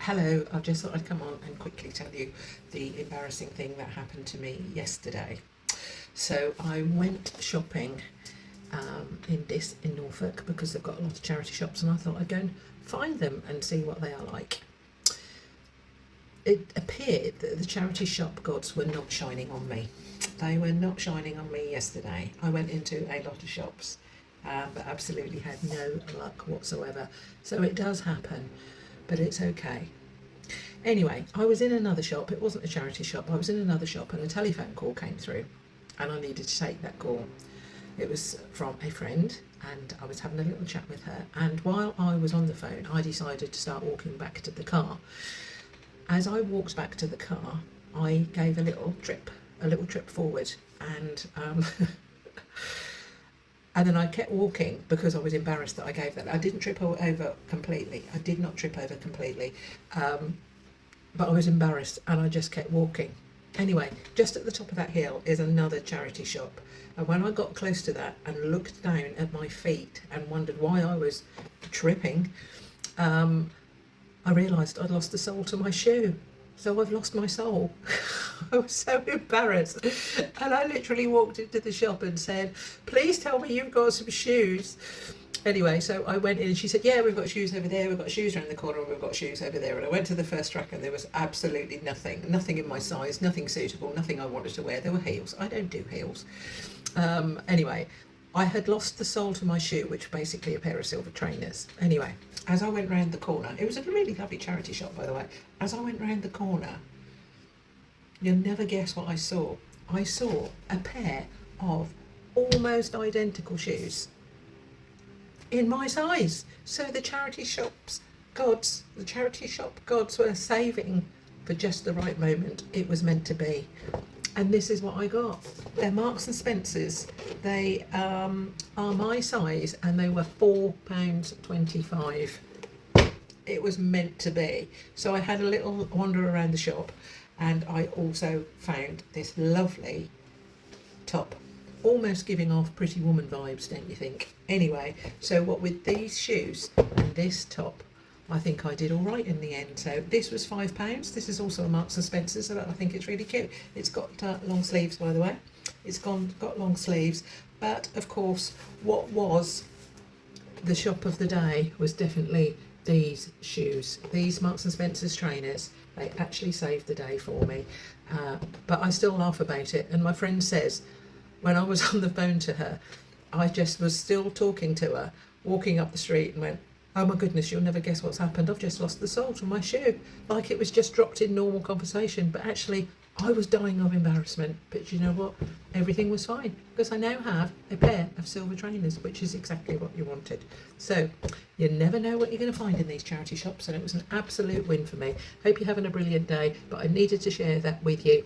Hello, I just thought I'd come on and quickly tell you the embarrassing thing that happened to me yesterday. So I went shopping in Norfolk because they've got a lot of charity shops, and I thought I'd go and find them and see what they are like. It appeared that the charity shop gods were not shining on me. They were not shining on me yesterday. I went into a lot of shops, but absolutely had no luck whatsoever. So it does happen, but it's okay. Anyway, I was in another shop. It wasn't a charity shop. I was in another shop and a telephone call came through and I needed to take that call. It was from a friend and I was having a little chat with her. And while I was on the phone, I decided to start walking back to the car. As I walked back to the car, I gave a little trip forward, and and then I kept walking because I was embarrassed that I gave that. I didn't trip over completely. I did not trip over completely, but I was embarrassed, and I just kept walking. Anyway, just at the top of that hill is another charity shop, and when I got close to that and looked down at my feet and wondered why I was tripping, I realised I'd lost the sole to my shoe. So I've lost my soul. I was so embarrassed. And I literally walked into the shop and said, please tell me you've got some shoes. Anyway, so I went in and she said, yeah, we've got shoes over there, we've got shoes around the corner, and we've got shoes over there. And I went to the first rack and there was absolutely nothing in my size, nothing suitable, nothing I wanted to wear. There were heels. I don't do heels. Anyway, I had lost the sole to my shoe, which were basically a pair of silver trainers. Anyway, as I went round the corner, it was a really lovely charity shop, by the way. As I went round the corner, you'll never guess what I saw. I saw a pair of almost identical shoes in my size. So the charity shop gods were saving for just the right moment. It was meant to be. And this is what I got. They're Marks and Spencer's. They are my size and they were £4.25. It was meant to be. So I had a little wander around the shop and I also found this lovely top. Almost giving off Pretty Woman vibes, don't you think? Anyway, so what with these shoes and this top, I think I did all right in the end. So this was £5. This is also a Marks and Spencer's, so I think it's really cute. It's got long sleeves, by the way. It's got long sleeves. But of course, what was the shop of the day was definitely these shoes. These Marks and Spencer's trainers. They actually saved the day for me. But I still laugh about it. And my friend says, when I was on the phone to her, I just was still talking to her, walking up the street and went, oh my goodness, you'll never guess what's happened. I've just lost the sole to my shoe. Like it was just dropped in normal conversation, but actually I was dying of embarrassment. But you know what? Everything was fine because I now have a pair of silver trainers, which is exactly what you wanted. So you never know what you're going to find in these charity shops, and it was an absolute win for me. Hope you're having a brilliant day, but I needed to share that with you.